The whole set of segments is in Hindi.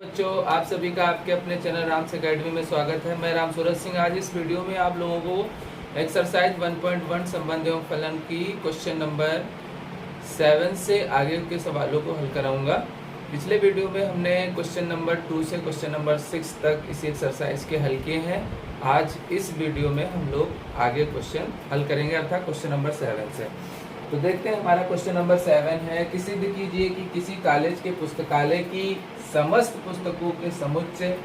बच्चों, आप सभी का आपके अपने चैनल राम्स एकेडमी में स्वागत है। मैं राम सूरज सिंह। आज इस वीडियो में आप लोगों को एक्सरसाइज 1.1 संबंध एवं फलन की क्वेश्चन नंबर 7 से आगे के सवालों को हल कराऊंगा। पिछले वीडियो में हमने क्वेश्चन नंबर 2 से क्वेश्चन नंबर 6 तक इसी एक्सरसाइज के हल किए हैं। आज इस वीडियो में हम लोग आगे क्वेश्चन हल करेंगे, अर्थात क्वेश्चन नंबर 7 से। तो देखते हैं, हमारा क्वेश्चन नंबर 7 है। सिद्ध कीजिए कि किसी कॉलेज के पुस्तकालय की समस्त पुस्तकों के समुच्चय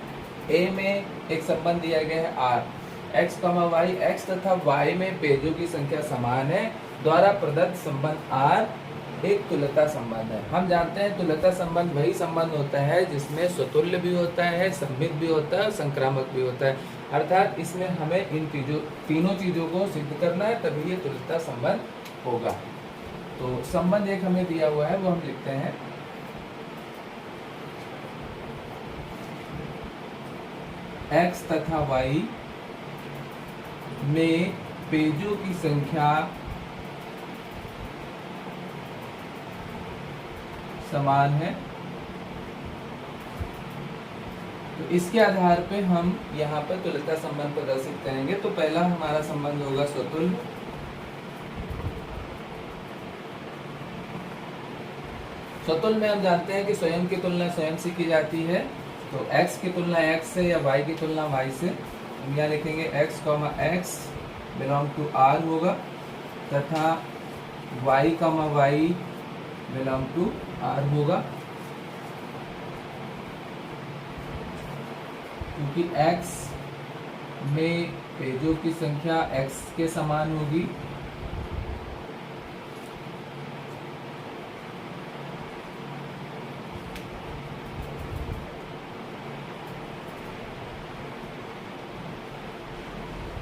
ए में एक संबंध दिया गया है आर एक्स वाई एक्स तथा वाई में पेजों की संख्या समान है द्वारा प्रदत्त संबंध आर एक तुल्यता संबंध है। हम जानते हैं तुल्यता संबंध वही संबंध होता है जिसमें स्वतुल्य भी होता है, सममित भी होता है, संक्रामक भी होता है। अर्थात इसमें हमें इन तीनों चीजों को सिद्ध करना है, तभी ये तुल्यता संबंध होगा। तो संबंध एक हमें दिया हुआ है, वो हम लिखते हैं। एक्स तथा वाई में पेजों की संख्या समान है। तो इसके आधार पे हम यहाँ पर तुल्यता संबंध प्रदर्शित करेंगे। तो पहला हमारा संबंध होगा स्वतुल्य। स्वतुल्य में हम जानते हैं कि स्वयं की तुलना स्वयं से की जाती है। तो x की तुलना x से या y की तुलना y से, हम यहाँ लिखेंगे x बिलोंग टू r होगा तथा y बिलोंग टू r होगा, क्योंकि x में पेजों की संख्या x के समान होगी।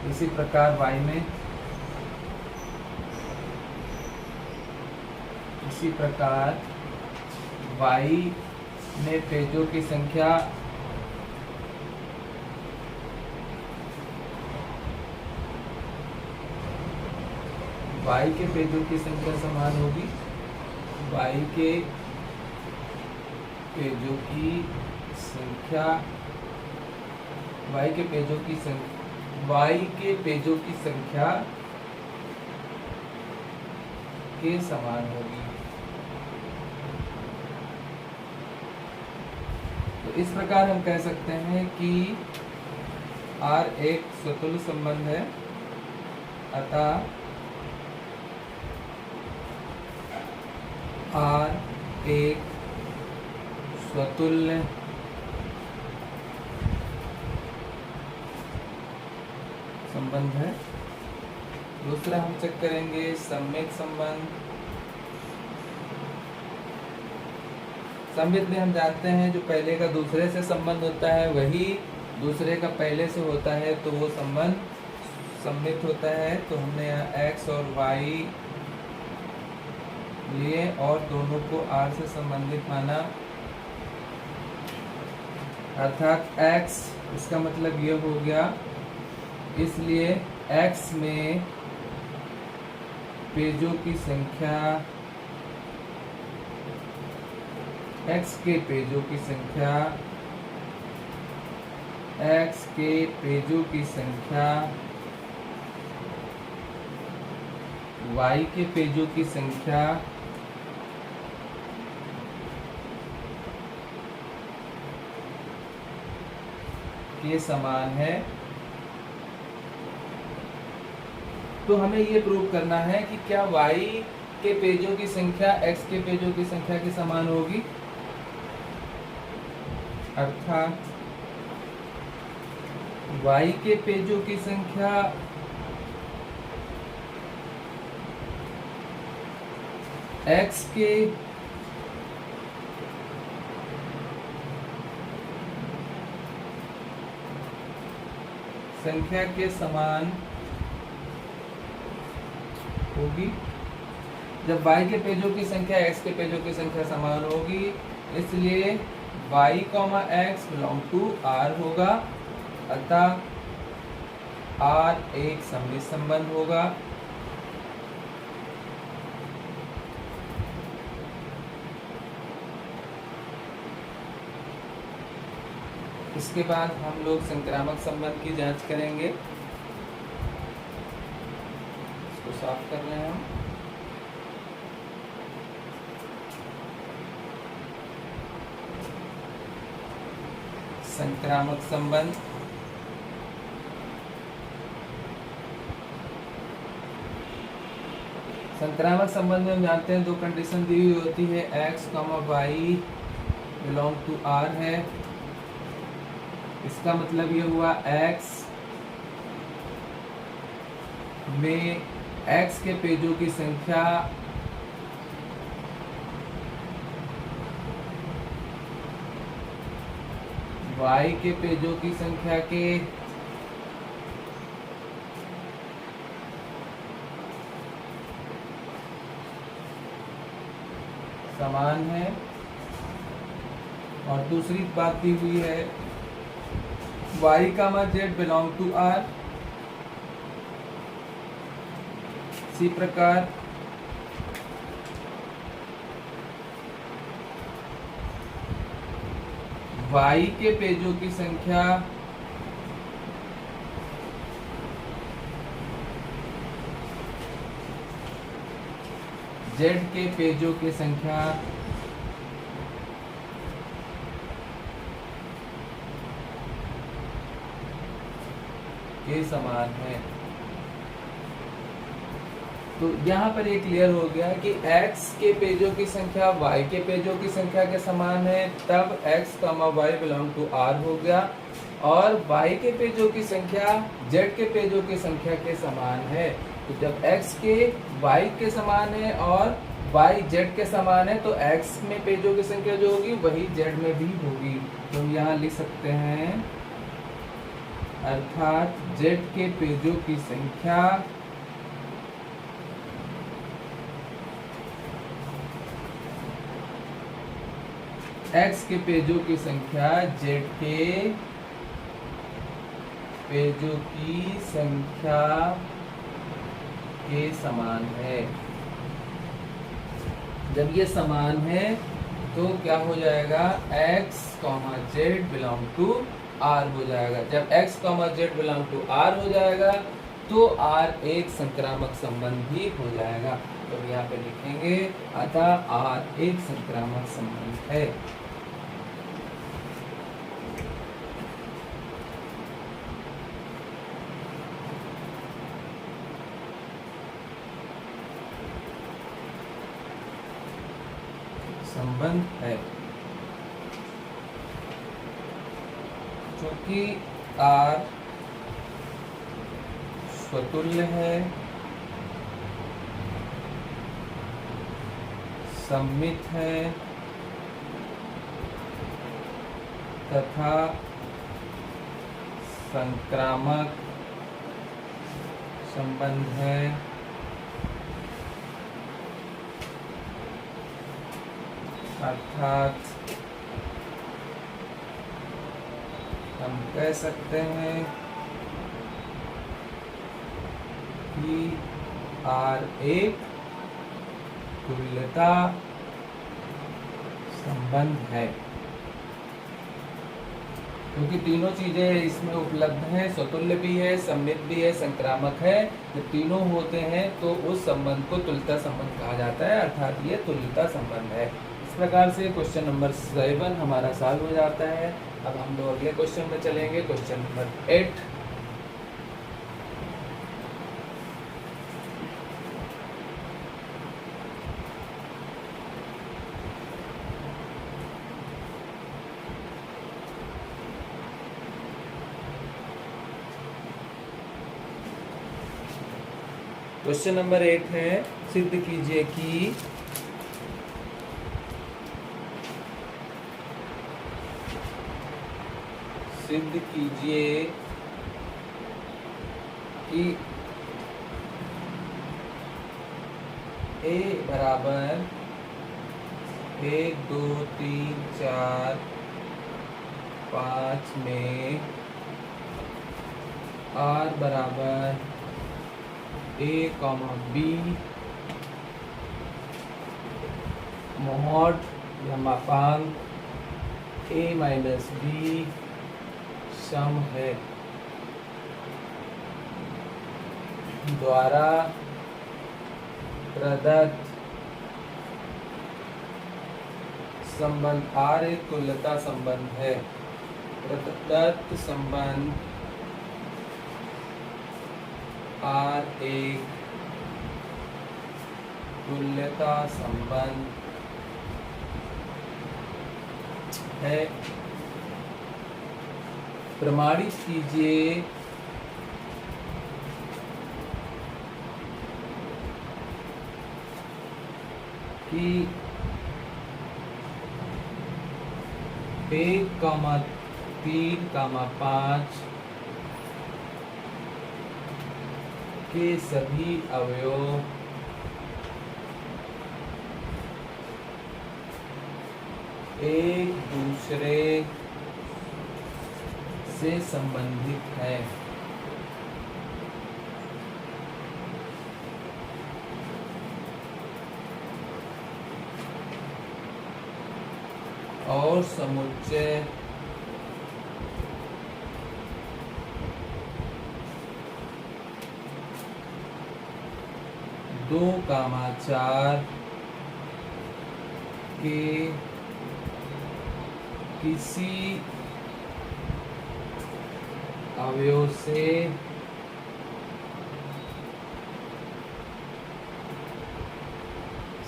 इसी प्रकार y में पेजों की संख्या y के पेजों की संख्या समान होगी। y के पेजों की संख्या के समान होगी। तो इस प्रकार हम कह सकते हैं कि R एक स्वतुल्य संबंध है, अतः R एक स्वतुल्य संबंध है। दूसरा हम चेक करेंगे सममित संबंध। सममित में हम जानते हैं जो पहले का दूसरे से संबंध होता है वही दूसरे का पहले से होता है, तो वो संबंध सममित होता है। तो हमने यहाँ x और y लिए और दोनों को r से संबंधित माना, अर्थात x, इसका मतलब ये हो गया। इसलिए x में पेजों की संख्या, x के पेजों की संख्या y के पेजों की संख्या के समान है। तो हमें ये प्रूव करना है कि क्या y के पेजों की संख्या x के पेजों की संख्या के समान होगी, अर्थात y के पेजों की संख्या x के संख्या के समान होगी। जब y के पेजों की संख्या x के पेजों की संख्या समान होगी, इसलिए y, x belong to r होगा, अतः r एक सममित संबंध होगा। इसके बाद हम लोग संक्रामक संबंध की जांच करेंगे। इसको साफ कर रहे हैं हम। संक्रामक संबंध संक्रामक संबंध में हम जानते हैं दो कंडीशन दी हुई होती है, x, y belong to R है। इसका मतलब ये हुआ x में x के पेजों की संख्या y के पेजों की संख्या के समान है। और दूसरी बात दी हुई है y, z belong to R। इसी प्रकार y के पेजों की संख्या z के पेजों की संख्या के समान है। तो यहाँ पर ये क्लियर हो गया कि x के पेजों की संख्या y के पेजों की संख्या के समान है, तब x, y belong to R हो गया। और y के पेजों की संख्या z के पेजों की संख्या के समान है। तो जब x के y के समान है और y z के समान है, तो x में पेजों की संख्या जो होगी वही z में भी होगी। तो हम यहाँ लिख सकते हैं, अर्थात z के पेजों की संख्या x के पेजों की संख्या z के पेजों की संख्या के समान है। जब ये समान है तो क्या हो जाएगा, x, z belong to R हो जाएगा। जब x, z belong to R हो जाएगा तो R एक संक्रामक संबंध भी हो जाएगा। तो यहाँ पे लिखेंगे, अतः R एक संक्रामक संबंध है। संबंध है क्योंकि R स्वतुल्य है, सममित है तथा संक्रामक संबंध है। अर्थात हम कह सकते हैं कि R एक तुल्यता संबंध है, क्योंकि तीनों चीजें इसमें उपलब्ध हैं, स्वतुल्य भी है, सममित भी है, संक्रामक है। जब तीनों होते हैं तो उस संबंध को तुल्यता संबंध कहा जाता है, अर्थात ये तुल्यता संबंध है। इस प्रकार से क्वेश्चन नंबर 7 हमारा सॉल्व हो जाता है। अब हम लोग अगले क्वेश्चन में चलेंगे, क्वेश्चन नंबर 8। क्वेश्चन नंबर 8 है, सिद्ध कीजिए कि a बराबर 1 2 3 4 5 में R बराबर a, b मोड या मापांक a - b सम है द्वारा प्रदत्त संबंध R एक तुल्यता संबंध है। प्रदत्त संबंध R एक तुल्यता संबंध है। प्रमाणित कीजिए कि 1,3,5 के सभी अवयव एक दूसरे से संबंधित है। और समुच्चय दो कामा चार के किसी अवयव से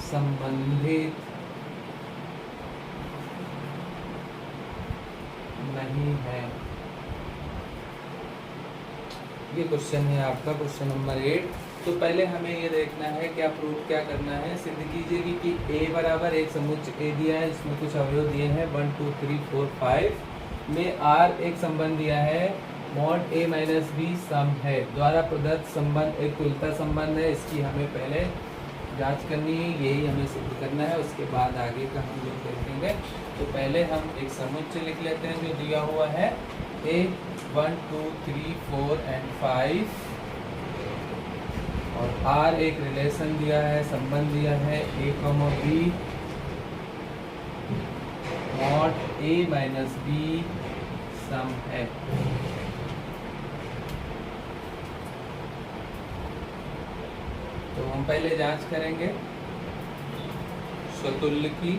संबंधित नहीं है। ये क्वेश्चन है आपका क्वेश्चन नंबर 8। तो पहले हमें ये देखना है क्या प्रूफ क्या करना है। सिद्ध कीजिए कि A बराबर एक समुच्चय A दिया है, इसमें कुछ अवयव दिए हैं 1 2 3 4 5 में R एक संबंध दिया है मॉड A माइनस B सम है द्वारा प्रदत्त संबंध एक तुल्यता संबंध है। इसकी हमें पहले जांच करनी है, यही हमें सिद्ध करना है, उसके बाद आगे का हम लोग देखेंगे। तो पहले हम एक समुच्चय लिख लेते हैं जो दिया हुआ है A 1 2 3 4 and 5 और R एक रिलेशन दिया है, संबंध दिया है A, B mod A minus B सम है। तो हम पहले जांच करेंगे स्वतुल्य की।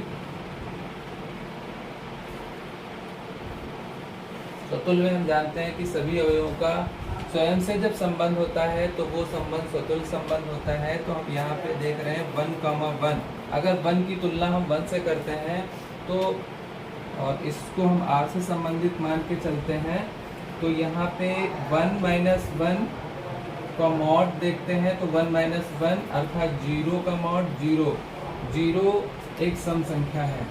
स्वतुल्य में हम जानते हैं कि सभी अवयवों का स्वयं से जब संबंध होता है तो वो संबंध स्वतुल्य संबंध होता है। तो हम यहाँ पे देख रहे हैं 1,1 अगर 1 की तुलना हम 1 से करते हैं तो और इसको हम R से संबंधित मान के चलते हैं तो यहाँ पे 1 माइनस 1 का मॉड देखते हैं तो 1 माइनस 1 अर्थात 0 का मॉड 0 0 एक सम संख्या है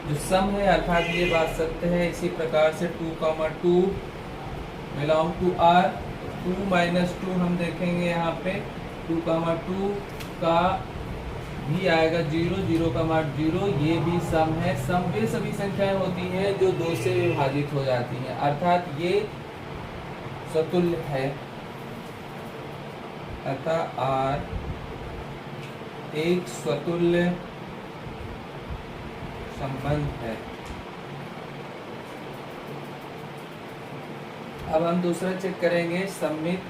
जो सम है अर्थात ये बात सत्य है। इसी प्रकार से 2,2 बिलोंग टू R 2 माइनस 2 हम देखेंगे यहाँ पे 2,2 का भी आएगा 0 0 का मान 0 ये भी सम है। सम वे सभी संख्याएं होती हैं जो 2 से विभाजित हो जाती हैं अर्थात ये स्वतुल्य है। अतः R एक स्वतुल्य संबंध है। अब हम दूसरा चेक करेंगे सममित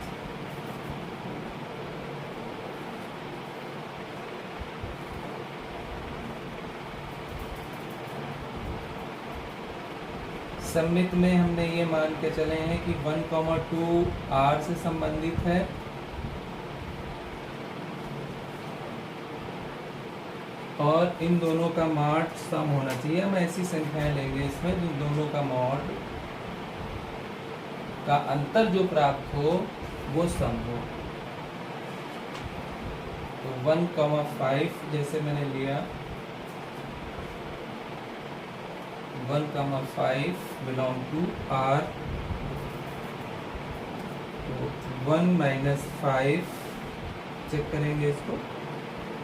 सममित में हमने ये मान के चले हैं कि 1,2 R से संबंधित है और इन दोनों का मॉड सम होना चाहिए। हम ऐसी संख्याएं लेंगे इसमें जिन दोनों का मॉड का अंतर जो प्राप्त हो वो सम हो। तो 1,5 जैसे मैंने लिया 1,5 बिलोंग टू R तो 1 माइनस 5 चेक करेंगे इसको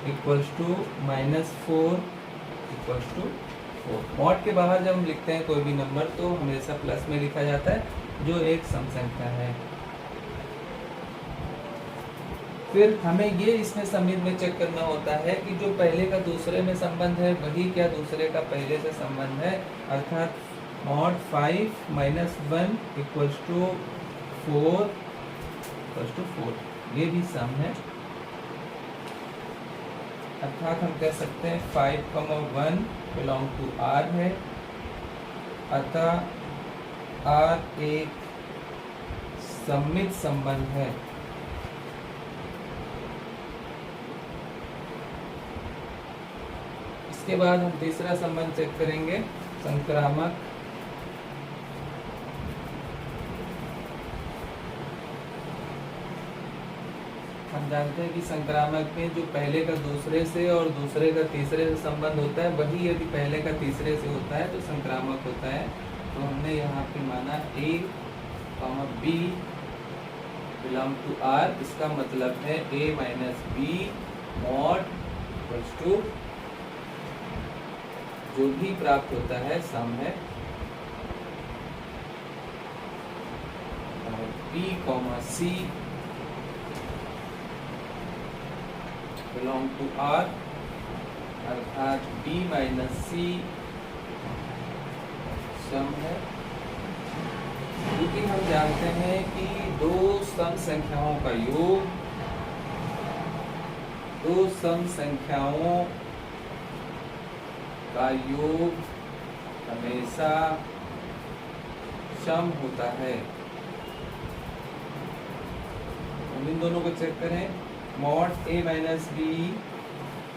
equals to -4 equals to 4। Mod के बाहर जब हम लिखते हैं कोई भी नंबर तो हमेशा प्लस में लिखा जाता है जो एक सम संख्या है। फिर हमें ये इसमें सममित में चेक करना होता है कि जो पहले का दूसरे में संबंध है वही क्या दूसरे का पहले से संबंध है। अर्थात मॉड 5 माइनस 1 इक्वल्स टू 4, ये भी सम है। अर्थात हम कह सकते हैं 5,1 बिलोंग टू R है, अतः R एक सममित संबंध है। इसके बाद हम तीसरा संबंध चेक करेंगे, संक्रामक। हम जानते हैं कि संक्रामक में जो पहले का दूसरे से और दूसरे का तीसरे से संबंध होता है, वही यदि पहले का तीसरे से होता है तो संक्रामक होता है। तो हमने यहाँ पे माना A, B belong to R, इसका मतलब है A minus B mod equals to जो भी प्राप्त होता है सम है, B, C belong to R, अर्थात B माइनस C सम है। क्योंकि हम जानते हैं कि दो सम संख्याओं का योग, दो सम संख्याओं का योग हमेशा सम होता है। हम इन दोनों को चेक करें, mod A minus B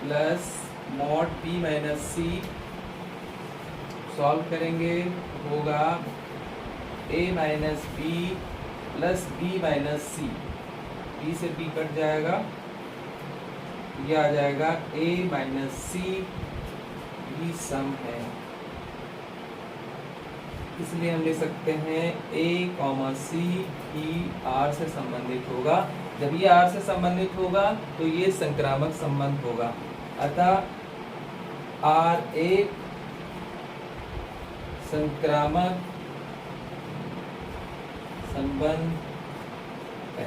plus mod B minus C solve करेंगे, होगा A minus B plus B minus C, B से B कट जाएगा, ये आ जाएगा A माइनस C भी सम है। इसलिए हम लिख सकते हैं A, C ही R से संबंधित होगा। जब ये R से संबंधित होगा तो ये संक्रामक संबंध होगा, अतः R एक संक्रामक संबंध है।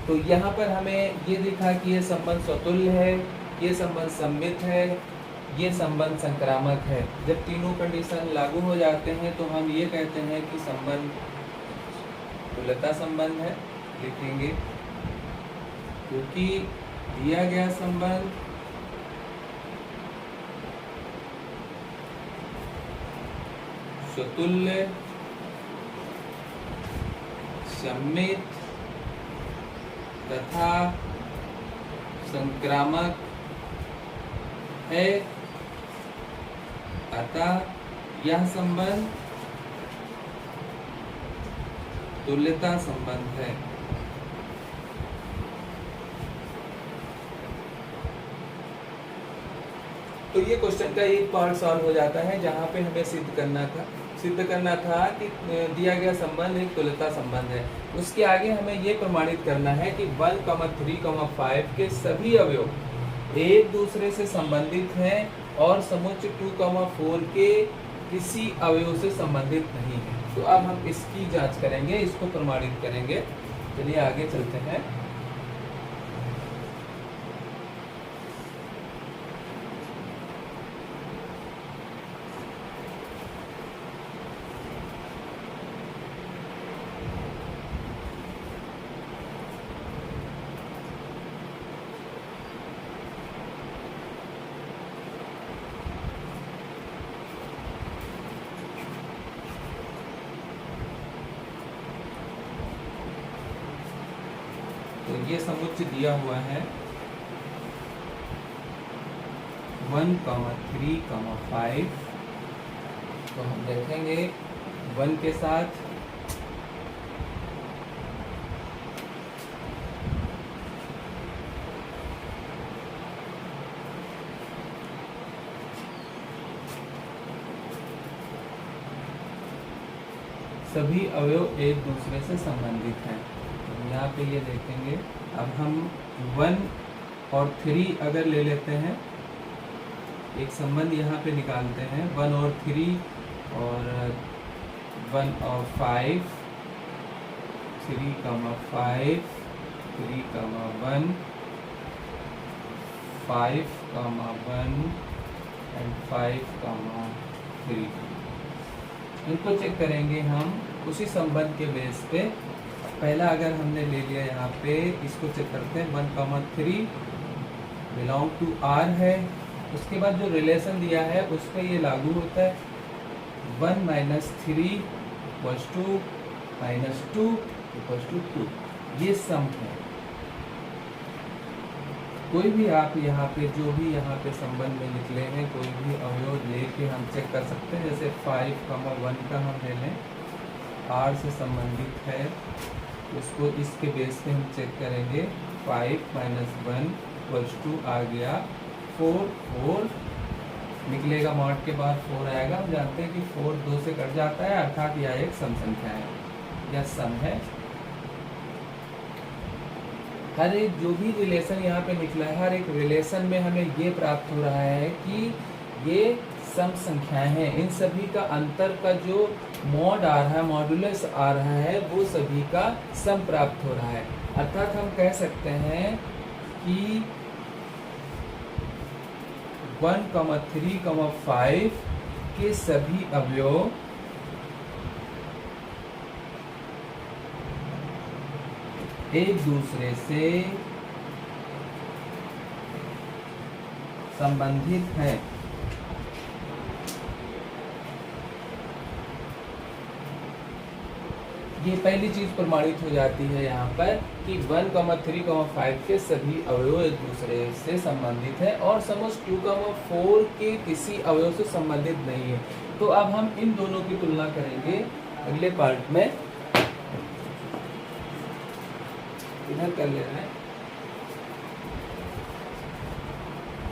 तो यहाँ पर हमें ये दिखा कि ये संबंध स्वतुल्य है, ये संबंध सममित है, ये संबंध संक्रामक है। जब तीनों कंडीशन लागू हो जाते हैं तो हम ये कहते हैं कि संबंध तुल्यता संबंध है। लिखेंगे क्योंकि दिया गया संबंध स्वतुल्य, सममित तथा संक्रामक है, अतः यह संबंध तुल्यता संबंध है। तो ये क्वेश्चन का एक पार्ट सॉल्व हो जाता है, जहाँ पे हमें सिद्ध करना था कि दिया गया संबंध एक तुल्यता संबंध है। उसके आगे हमें ये प्रमाणित करना है कि 1, 3, 5 के सभी अवयव एक दूसरे से संबंधित हैं और समुच्चय 2, 4 के किसी अवयव से संबंधित नहीं है। तो अब हम इसकी जांच करेंगे, इसको प्रमाणित करेंगे। चलिए आगे चलते हैं। तो ये समुच्चय दिया हुआ है 1, 3, 5। तो हम देखेंगे 1 के साथ सभी अवयव एक दूसरे से संबंधित हैं। तो यहाँ पे ये देखेंगे। अब हम 1 और 3 अगर ले लेते हैं, एक संबंध यहाँ पे निकालते हैं 1 और 3 और 1 और 5, 3, 5, 3, 1, 5, 1 एंड 5, 3। इनको चेक करेंगे हम उसी संबंध के बेस पे। पहला अगर हमने ले लिया यहाँ पे, इसको चेक करते हैं 1,3 बिलोंग टू आर है। उसके बाद जो रिलेशन दिया है उस पर ये लागू होता है, 1 - 3 = -2 = 2। ये सम है। कोई भी आप यहाँ पे जो भी यहाँ पे संबंध में निकले हैं, कोई भी अवयव लेके हम चेक कर सकते हैं। जैसे 5,1 का हम ले लें, आर से संबंधित है, उसको इसके बेस पे हम चेक करेंगे। 5 - 1 = 2 आ गया, 4 निकलेगा, मॉड के बाद 4 आएगा। हम जानते हैं कि 4 2 से कट जाता है, अर्थात यह एक सम संख्या है, यह सम है। हर एक जो भी रिलेशन यहाँ पे निकला है, हर एक रिलेशन में हमें ये प्राप्त हो रहा है कि ये सम संख्याएं हैं। इन सभी का अंतर का जो मॉड आ रहा है, मॉडुलस आ रहा है, वो सभी का सम प्राप्त हो रहा है। अर्थात हम कह सकते हैं कि 1, 3, 5 के सभी अवयव एक दूसरे से संबंधित हैं। ये पहली चीज प्रमाणित हो जाती है यहाँ पर कि 1, 3, 5 के सभी अवयव एक दूसरे से संबंधित है और समझ 2, 4 के किसी अवयव से संबंधित नहीं है। तो अब हम इन दोनों की तुलना करेंगे अगले पार्ट में। इधर कर ले रहे हैं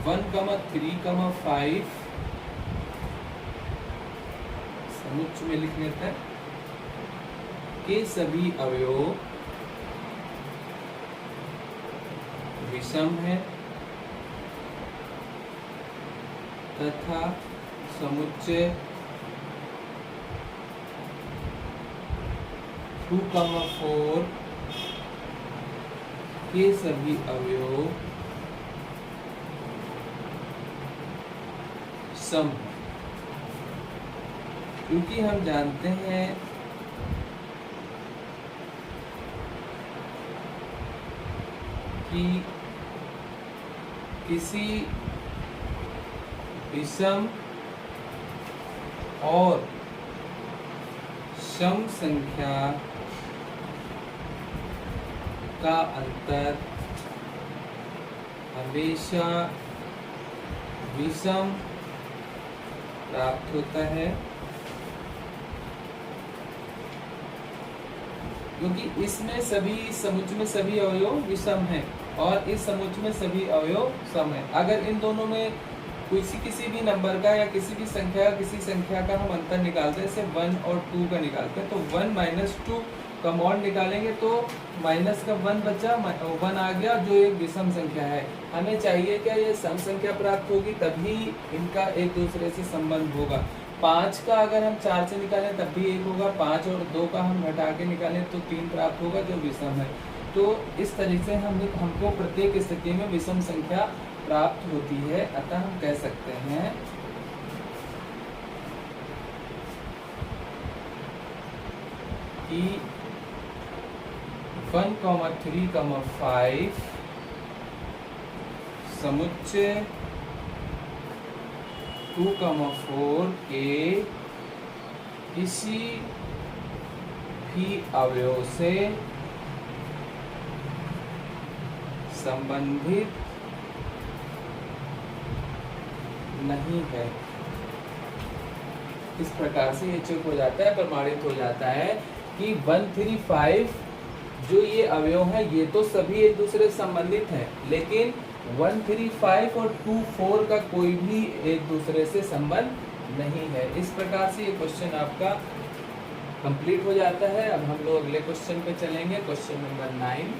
1, 3, 5 समुच्चय में लिख लेते हैं के सभी अवयव विषम है तथा समुच्चय 2, 4 के सभी अवयव सम है। क्योंकि हम जानते हैं कि किसी विषम और सम संख्या का अंतर हमेशा विषम प्राप्त होता है, क्योंकि इसमें सभी समुच्चय में सभी अवयव विषम हैं और इस समुच्चय में सभी अवयव सम है। अगर इन दोनों में किसी भी नंबर का या किसी भी संख्या का हम अंतर निकालते हैं, जैसे 1 और 2 का निकालते हैं, तो 1 - 2 का मॉड निकालेंगे तो माइनस का 1 बचा, 1 आ गया, जो एक विषम संख्या है। हमें चाहिए क्या ये सम संख्या प्राप्त होगी, तभी इनका एक दूसरे से संबंध होगा। 5 का अगर हम 4 से निकालें तब भी 1 होगा, 5 और 2 का हम घटा के निकालें तो 3 प्राप्त होगा, जो विषम है। तो इस तरीके से हमको प्रत्येक स्थिति में विषम संख्या प्राप्त होती है। अतः हम कह सकते हैं कि 1, 3, 5 समुच्चय 2, 4 के किसी भी अवयव से संबंधित नहीं है। इस प्रकार से ये चेक हो जाता है, प्रमाणित हो जाता है कि 1, 3, 5 जो ये अवयव हैं ये तो सभी एक दूसरे से संबंधित हैं, लेकिन 1, 3, 5 और 2, 4 का कोई भी एक दूसरे से संबंध नहीं है। इस प्रकार से ये क्वेश्चन आपका कंप्लीट हो जाता है। अब हम लोग अगले क्वेश्चन पे चलेंगे, क्वेश्चन नंबर 9।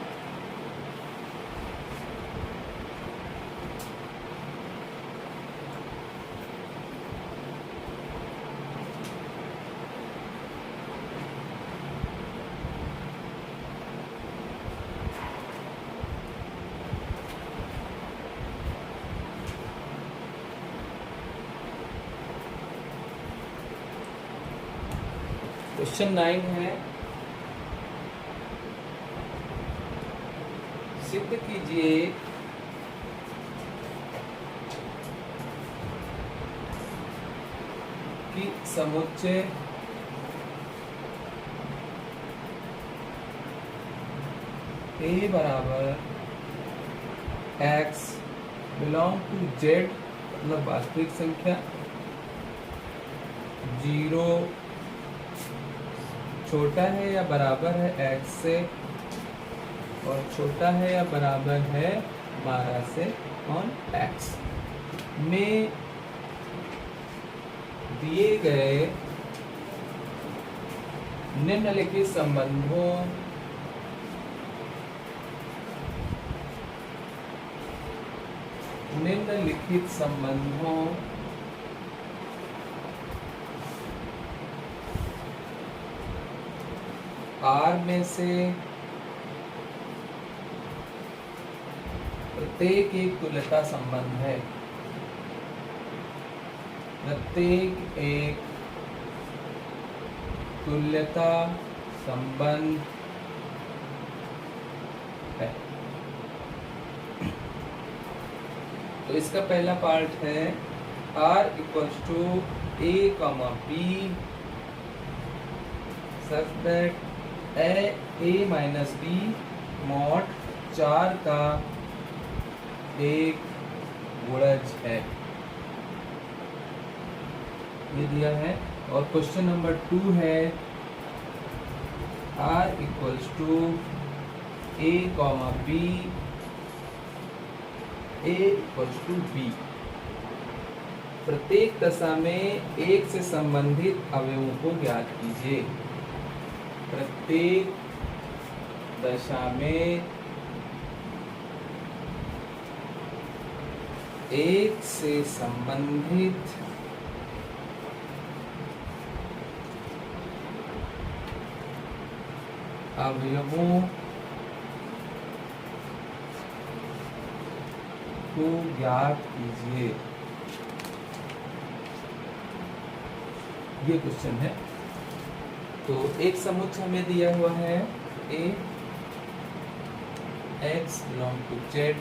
क्वेश्चन 9 है, सिद्ध कीजिए कि समुच्चय A बराबर x बिलोंग टू Z, मतलब वास्तविक संख्या, 0 छोटा है या बराबर है x से और छोटा है या बराबर है 12 से ऑन x में दिए गए निम्नलिखित संबंधों R में से प्रत्येक एक तुल्यता संबंध है। प्रत्येक एक तुल्यता संबंध है। तो इसका पहला पार्ट है R equals to A, B such that A minus B mod 4 का एक गुणज है, ये दिया है। और क्वेश्चन नंबर 2 है R equals to A, B A equals to B, प्रत्येक दशा में एक से संबंधित अवयवों को ज्ञात कीजिए। प्रत्येक दशा में एक से संबंधित अवयवों को ज्ञात कीजिए, ये क्वेश्चन है। तो एक समुच्चय हमें दिया हुआ है A x belong to Z,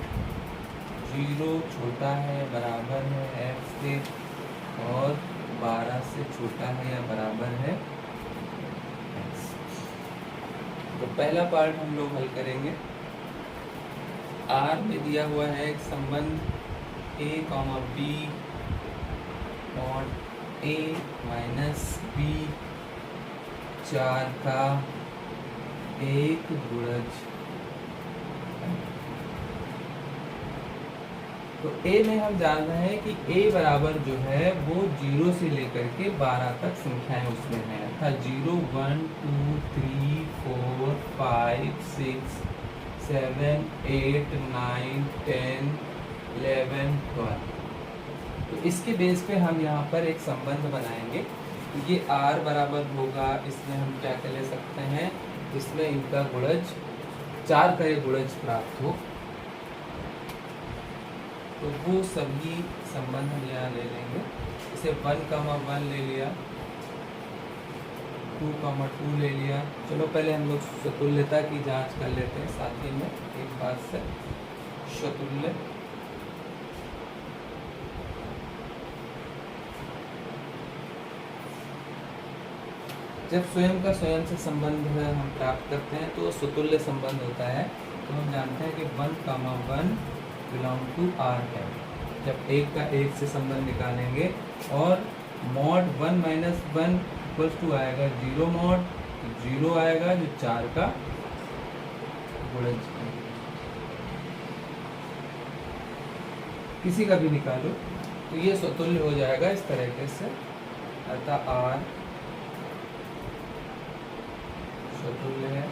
0 छोटा है बराबर है x से और 12 से छोटा है या बराबर है x। तो पहला पार्ट हम लोग हल करेंगे। R में दिया हुआ है एक संबंध A, B और A माइनस B 4 का एक गुणज। तो A में हम जान रहे हैं कि A बराबर जो है वो 0 से लेकर के 12 तक संख्याएं उसमें हैं, अर्थात 0, 1, 2, 3, 4, 5, 6, 7, 8, 9, 10, 11, 12। तो इसके बेस पे हम यहाँ पर एक संबंध बनाएंगे। तो ये R बराबर होगा, इसमें हम क्या कर ले सकते हैं, इसमें इनका गुणज 4 का एक गुणज प्राप्त हो, तो वो सभी संबंध हम यहाँ ले लेंगे। इसे 1, 1 ले लिया, 2, 2 ले लिया। चलो पहले हम लोग स्वतुल्यता की जांच कर लेते हैं साथ ही में एक बात से। स्वतुल्य जब स्वयं का स्वयं से संबंध हम प्राप्त करते हैं तो स्वतुल्य संबंध होता है। तो हम जानते हैं कि 1, 1 बिलोंग टू R है। जब एक का एक से संबंध निकालेंगे और मॉड 1 माइनस 1 इक्वल्स टू आएगा 0 मॉड, 0 आएगा जो 4 का गुणज है। किसी का भी निकालो तो ये स्वतुल्य हो जाएगा इस तरीके से, अर्थात R स्वतुल्य है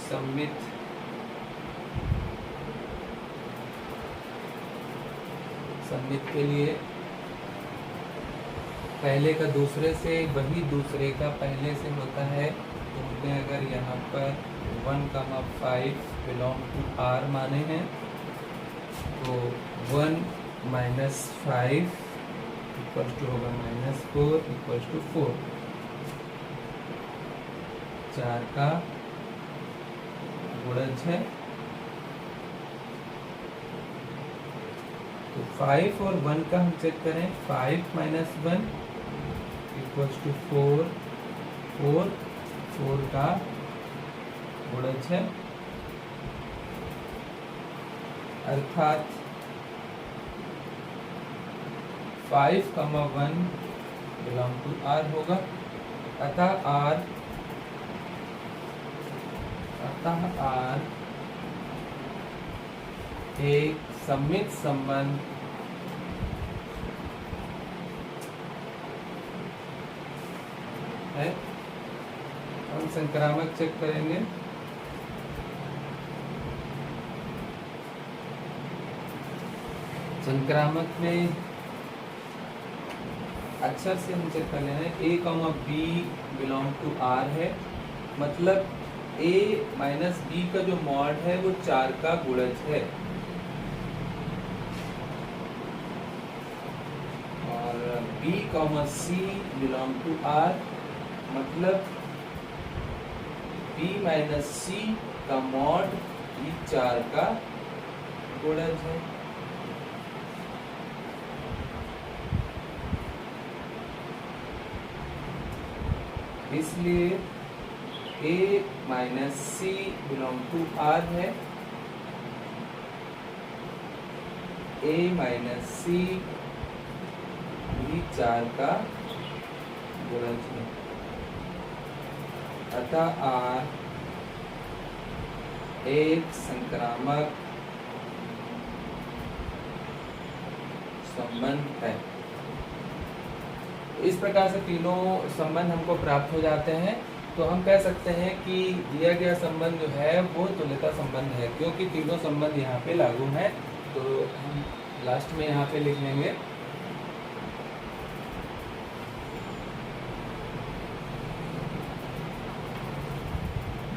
सममित के लिए पहले का दूसरे से, वही दूसरे का पहले से होता है। तो हमने अगर यहाँ पर 1, 5 बिलोंग टू R माने हैं तो 1 माइनस 5 इक्वल टू होगा -4 इक्वल टू 4, 4 का गुणज है। तो 5 और 1 का हम चेक करें, 5 माइनस 1 इक्वल टू 4, 4 का गुणज है, अर्थात 5, 1 बिलोंग टू R होगा। अतः R एक सममित संबंध है। हम संक्रामक चेक करेंगे। संक्रामक में अक्षर से हम चेक कर लेना है, A, B belong to R है, मतलब A माइनस B का जो मॉड है वो 4 का गुणज है। और B, C belong to R, मतलब B माइनस C का मॉड भी 4 का गुणज है। इसलिए A minus C belong to R है, A माइनस C भी 4 का गुणज है। अतः R एक संक्रामक संबंध है। इस प्रकार से तीनों संबंध हमको प्राप्त हो जाते हैं। तो हम कह सकते हैं कि दिया गया संबंध जो है वो तुल्यता संबंध है, क्योंकि तीनों संबंध यहाँ पे लागू हैं। तो हम लास्ट में यहाँ पे लिख लेंगे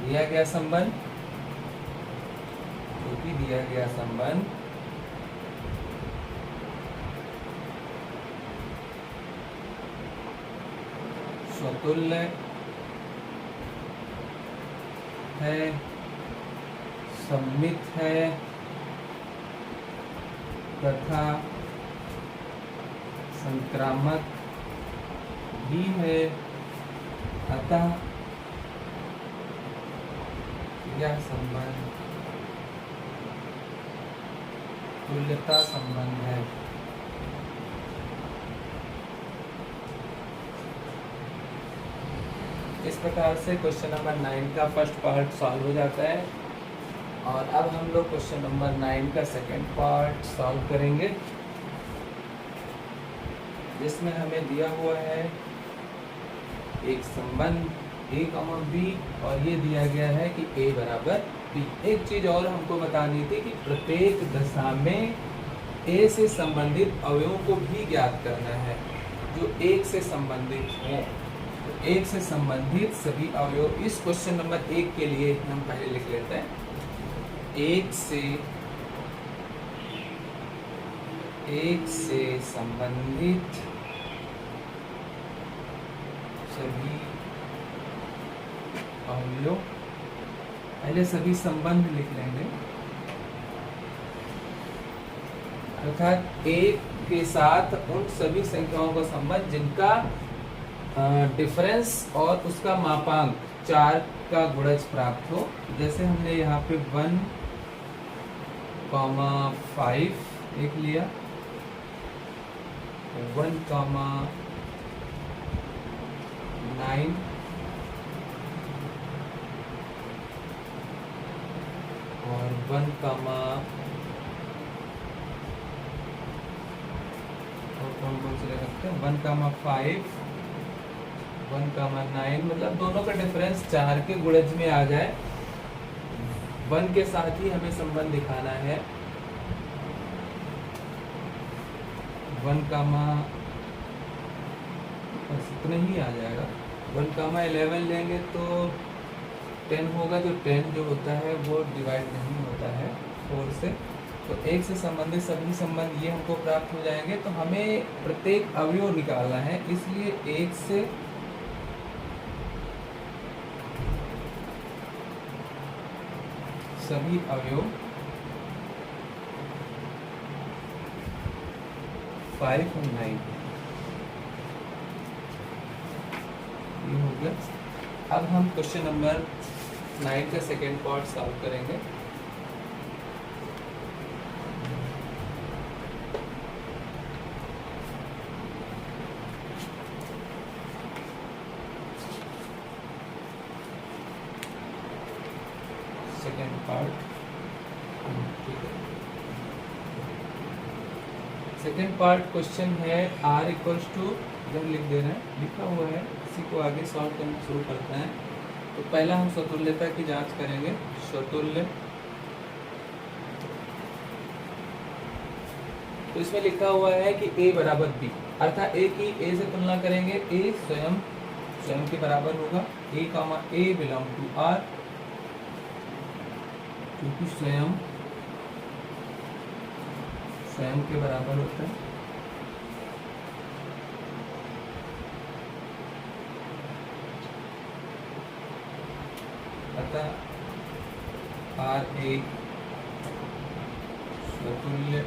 दिया गया संबंध, क्योंकि दिया गया संबंध स्वतुल्य है, सममित है तथा संक्रामक भी है। अतः यह संबंध तुल्यता संबंध है। इस प्रकार से क्वेश्चन नंबर 9 का फर्स्ट पार्ट सॉल्व हो जाता है। और अब हम लोग क्वेश्चन नंबर 9 का सेकंड पार्ट सॉल्व करेंगे, जिसमें हमें दिया हुआ है एक संबंध A, B और ये दिया गया है कि A बराबर B। एक चीज और हमको बतानी थी कि प्रत्येक दशा में A से संबंधित अवयवों को भी ज्ञात करना है जो 1 से संबंधित हैं। तो 1 से संबंधित सभी अवयव इस क्वेश्चन नंबर 1 के लिए हम पहले लिख लेते हैं। 1 से संबंधित सभी अवयव, पहले सभी संबंध लिख लेंगे, अर्थात 1 के साथ उन सभी संख्याओं का संबंध जिनका डिफरेंस और उसका मापांक 4 का गुणज प्राप्त हो। जैसे हमने यहाँ पे 1,5 एक लिया, 1,9 और 1,5 1,9, मतलब दोनों का डिफरेंस 4 के गुणज में आ जाए। 1 के साथ ही हमें संबंध दिखाना है। 1, बस इतना ही आ जाएगा। 1,11 लेंगे तो 10 होगा, जो 10 जो होता है वो डिवाइड नहीं होता है 4 से। तो एक से संबंधित सभी संबंध ये हमको प्राप्त हो जाएंगे। तो हमें प्रत्येक अवयव निकालना है, इसलिए एक से सभी अवयव 5 और 9 ये हो गया। अब हम क्वेश्चन नंबर 9 का सेकेंड पार्ट सॉल्व करेंगे। सेकेंड पार्ट, ठीक है। सेकेंड पार्ट क्वेश्चन है r इक्वल्स टू, जब लिख दे रहे हैं लिखा हुआ है, इसी को आगे सॉल्व करना शुरू करते हैं। तो पहला हम स्वतुल्यता की जांच करेंगे। स्वतुल्य, तो इसमें लिखा हुआ है कि a बराबर b, अर्थात a की a से तुलना करेंगे। a स्वयं के बराबर होगा। a बिलोंग टू r, क्योंकि स्वयं के बराबर होता है। अतः r एक स्वतुल्य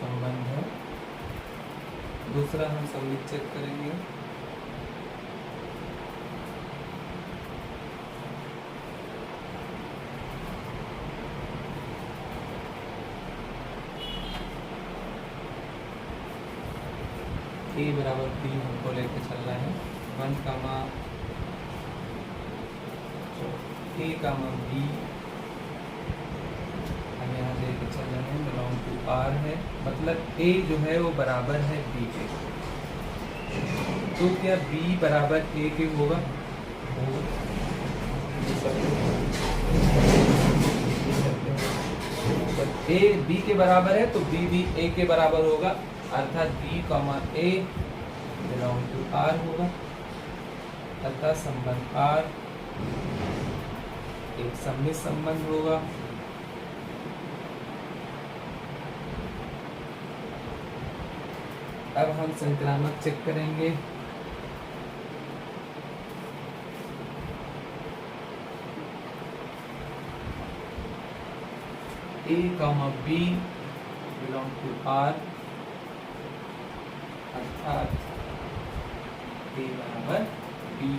संबंध है। दूसरा हम सम्मित चेक करेंगे। a बराबर b हमको लेके चलना है। 1 कामा a कामा b हम यहाँ लेके चल रहे हैं, बिलोंग टू r है, मतलब a जो है वो बराबर है b के। तो क्या b बराबर a के होगा? a b के बराबर है तो b भी a के बराबर होगा, अर्थात b comma a belong to r होगा। अर्थात संबंध r एक सम्मित संबंध होगा। अब हम संक्रामक चेक करेंगे। a comma b belong to r, अर्थात a बराबर b,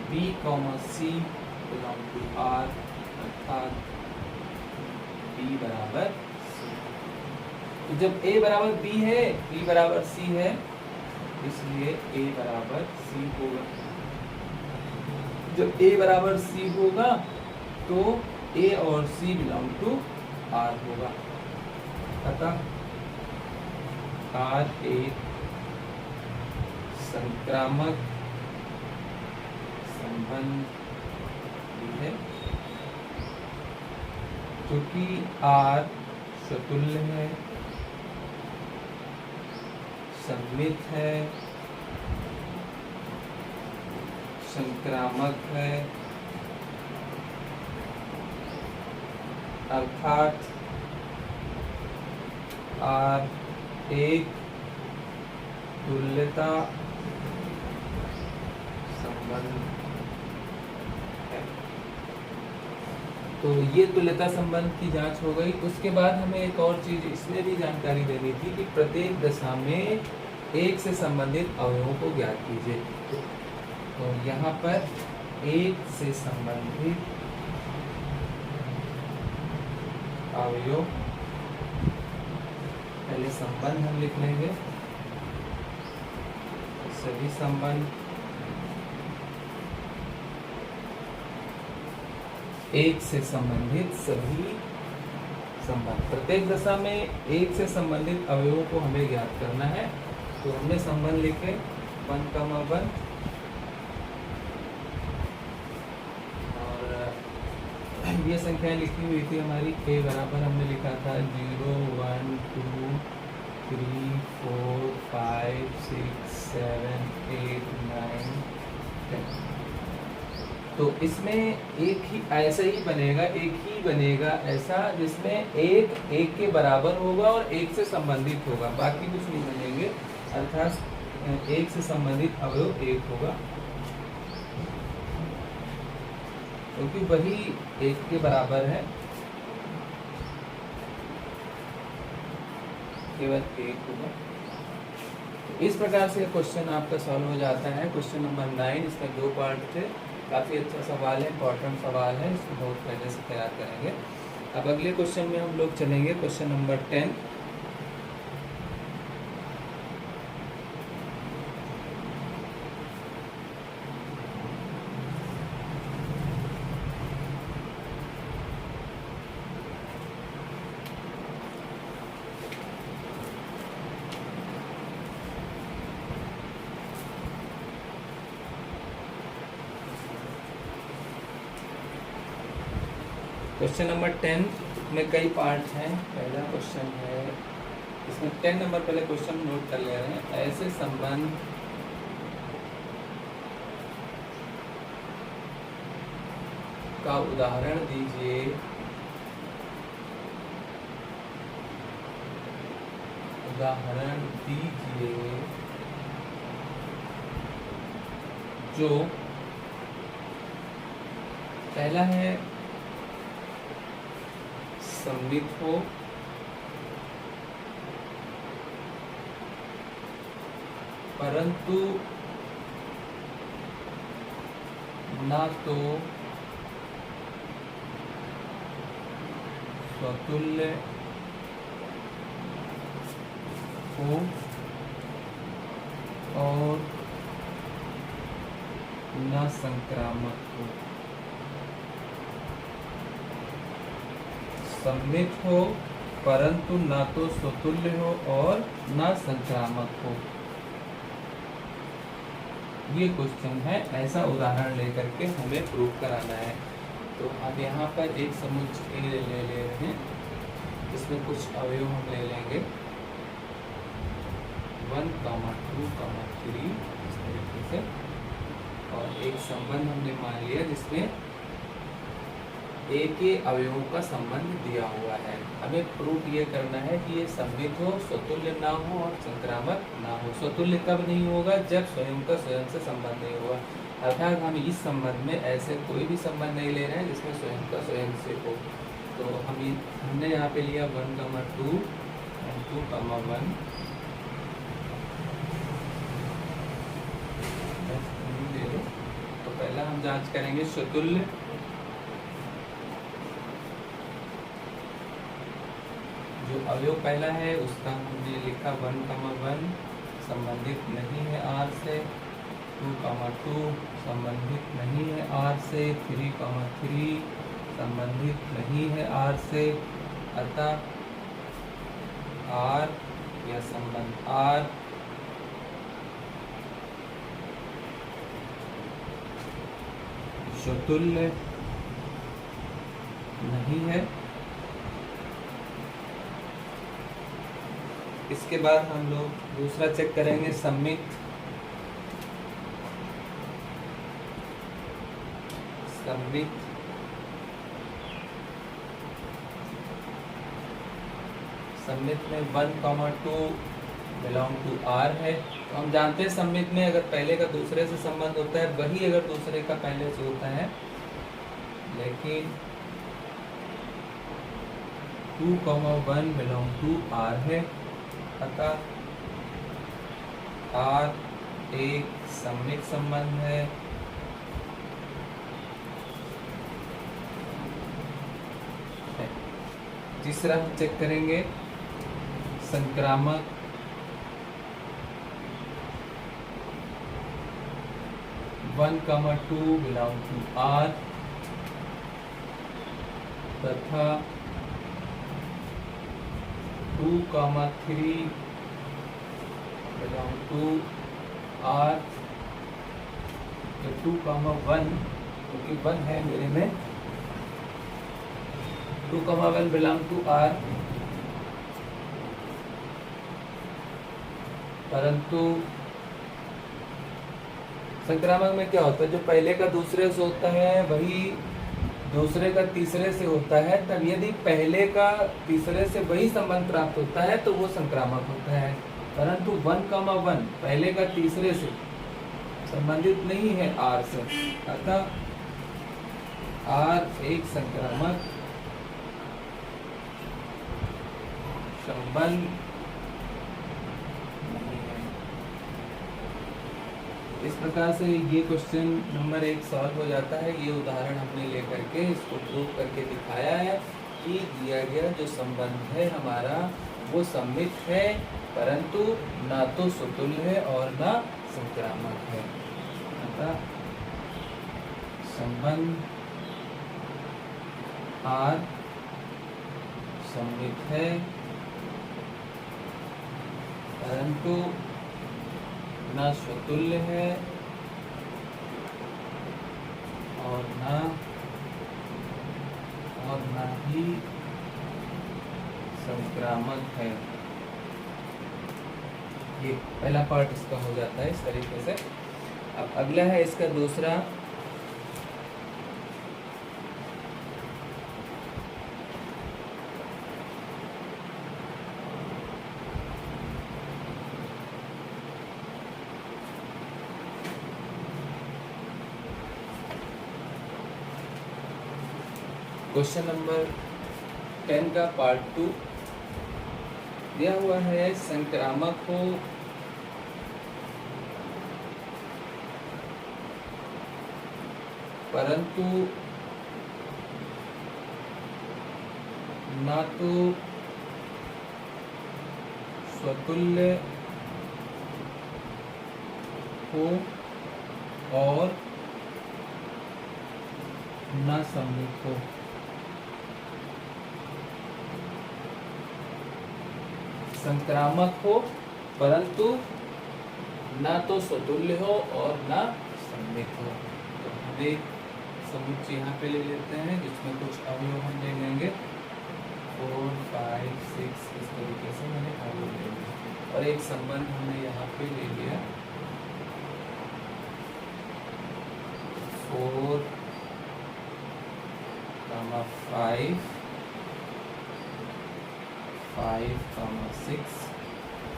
b comma c belong to r, अर्थात b बराबर c। तो जब a बराबर b है, b बराबर c है, इसलिए a बराबर c होगा। जब a बराबर c होगा तो a और c बिलोंग टू r होगा। अतः r एक संक्रामक संबंध है, क्योंकि r स्वतुल्य है, सम्मित है, संक्रामक है, अर्थात r एक तुल्यता संबंध है। तो ये तुल्यता संबंध की जांच हो गई। उसके बाद हमें एक और चीज इसमें भी जानकारी देनी थी कि प्रत्येक दशा में एक से संबंधित अवयवों को ज्ञात कीजिए। तो यहाँ पर एक से संबंधित अवयव, पहले संबंध हम लिख लेंगे। सभी संबंध एक से संबंधित सभी संबंध, प्रत्येक दशा में एक से संबंधित अवयवों को हमें ज्ञात करना है। तो हमने संबंध लिखे 1,1 और ये संख्याएं लिखी हुई थी हमारी। a बराबर हमने लिखा था 0, 1, 2, 3, 4, 5, 6, 7, 8, 9, 10। तो इसमें एक ही ऐसा ही बनेगा, एक ही बनेगा ऐसा जिसमें एक के बराबर होगा और एक से संबंधित होगा, बाकी कुछ नहीं बनेंगे। अर्थात एक से संबंधित अवयव एक होगा, क्योंकि वही एक के बराबर है, केवल एक होगा। इस प्रकार से क्वेश्चन आपका सॉल्व हो जाता है। क्वेश्चन नंबर 9, इसमें 2 पार्ट थे। काफ़ी अच्छा सवाल है, इम्पोर्टेंट सवाल है, इसको बहुत पहले से तैयार करेंगे। अब अगले क्वेश्चन में हम लोग चलेंगे, क्वेश्चन नंबर 10। क्वेश्चन नंबर 10 में कई पार्ट हैं। पहला क्वेश्चन है, इसमें 10 नंबर पहले क्वेश्चन नोट कर ले रहे हैं। ऐसे संबंध का उदाहरण दीजिए जो पहला है सममित हो, परंतु ना तो स्वतुल्य हो और न संक्रामक हो। सममित हो परंतु ना तो स्वतुल्य हो और ना संक्रामक हो, ये क्वेश्चन है। ऐसा उदाहरण लेकर के हमें प्रूव कराना है। तो अब यहाँ पर एक समुच्चय ले रहे हैं, इसमें कुछ अवयव हम ले लेंगे 1, 2, 3 इस तरीके से, और एक संबंध हमने मान लिया जिसमें ए के अवयवों का संबंध दिया हुआ है। हमें प्रूफ ये करना है कि ये सममित हो, स्वतुल्य ना हो और संक्रामक ना हो। स्वतुल्य कब नहीं होगा? जब स्वयं का स्वयं से संबंध नहीं होगा। अर्थात हम इस संबंध में ऐसे कोई भी संबंध नहीं ले रहे हैं जिसमें स्वयं का स्वयं से हो। तो हमने यहाँ पे लिया 1, 2 और 2, 1 ले लो। तो पहला हम जांच करेंगे स्वतुल्य। जो अवयव पहला है उसका हमने लिखा 1, 1 संबंधित नहीं है R से, 2, 2 संबंधित नहीं है R से, 3, 3 संबंधित नहीं है R से। अतः R या संबंध R स्वतुल्य नहीं है। इसके बाद हम लोग दूसरा चेक करेंगे सममित। सममित में 1, 2 बिलोंग टू R है। तो हम जानते हैं सममित में अगर पहले का दूसरे से संबंध होता है, वही अगर दूसरे का पहले से होता है, लेकिन 2, 1 बिलोंग टू R है। अतः R एक सममित संबंध है। तीसरा हम चेक करेंगे संक्रामक। वन, 2 बिलोंग टू R तथा 2, 3 बिलोंग टू R। 2, 1 क्योंकि 1 है मेरे में, 2, 1 बिलोंग टू R, परंतु संक्रामक में क्या होता है, जो पहले का दूसरे से होता है वही दूसरे का तीसरे से होता है, तब यदि पहले का तीसरे से वही संबंध प्राप्त होता है तो वो संक्रामक होता है। परंतु 1,1 पहले का तीसरे से संबंधित नहीं है R से, अतः R एक संक्रामक संबंध नहीं है। इस प्रकार से ये क्वेश्चन नंबर 1 सॉल्व हो जाता है। ये उदाहरण हमने लेकर के इसको प्रूव करके दिखाया है कि दिया गया जो संबंध है हमारा वो सम्मित है, परंतु ना तो सुतुल्य है और ना संक्रामक है। अतः संबंध R सम्मित है, परंतु ना स्वतुल्य है और ना ही संक्रामक है। ये पहला पार्ट इसका हो जाता है इस तरीके से। अब अगला है इसका दूसरा। क्वेश्चन नंबर 10 का पार्ट 2 दिया हुआ है। संक्रामक हो परंतु ना तो स्वतुल्य हो और ना सम्मित हो। संक्रामक हो परंतु ना तो स्वतुल्य हो और ना सम्मित हो। तो हम एक समुच्चय यहाँ पे ले लेते हैं जिसमें कुछ अवयव हम ले लेंगे 4, 5, 6 इस तरीके से मैंने अवयव ले लिया और एक संबंध हमने यहाँ पे ले लिया 4, 5, 6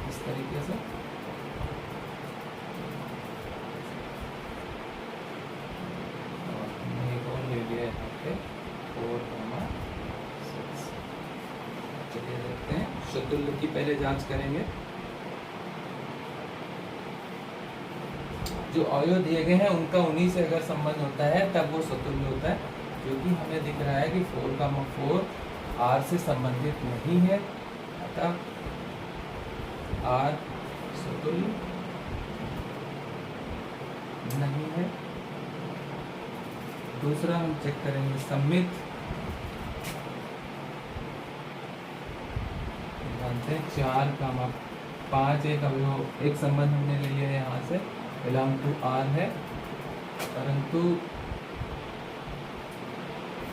इस तरीके से। और हमने एक और ले लिया यहाँ पे 4, 6। चलिए देखते हैं, स्वतुल्य की पहले जांच करेंगे। जो अवयव दिए गए हैं उनका उन्हीं से अगर संबंध होता है तब वो स्वतुल्य होता है, क्योंकि हमें दिख रहा है कि 4,4 R से संबंधित नहीं है, अतः R स्वतुल्य नहीं है। दूसरा हम चेक करेंगे सम्मित। जानते हैं 4,5 एक अवयव एक संबंध हमने ले लिया यहाँ से बिलोंग टू R है, परंतु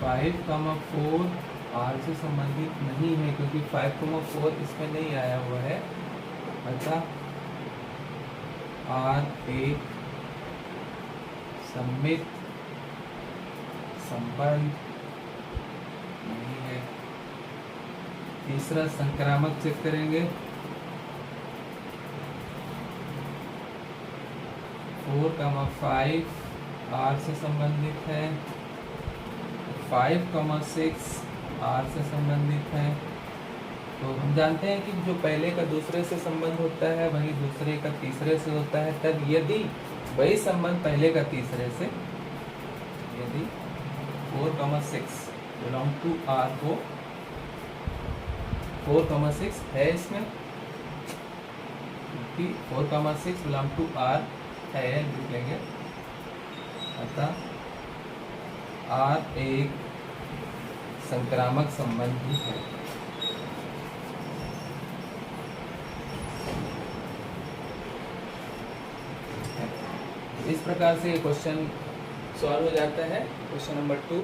5,4 R से संबंधित नहीं है क्योंकि 5,4 इसमें नहीं आया हुआ है, अतः R एक सम्मित संबंध नहीं है। तीसरा संक्रामक चेक करेंगे 4,5 R से संबंधित है, 5,6 R से संबंधित है। तो हम जानते हैं कि जो पहले का दूसरे से संबंध होता है वही दूसरे का तीसरे से होता है। तब यदि वही संबंध पहले का तीसरे से, यदि 4,6 बिलोंग टू R हो, 4,6 है इसमें, क्योंकि 4,6 बिलोंग टू R है, लिख लेंगे। अतः R एक संक्रामक संबंधी है। इस प्रकार से ये क्वेश्चन सॉल्व हो जाता है। Question number 2।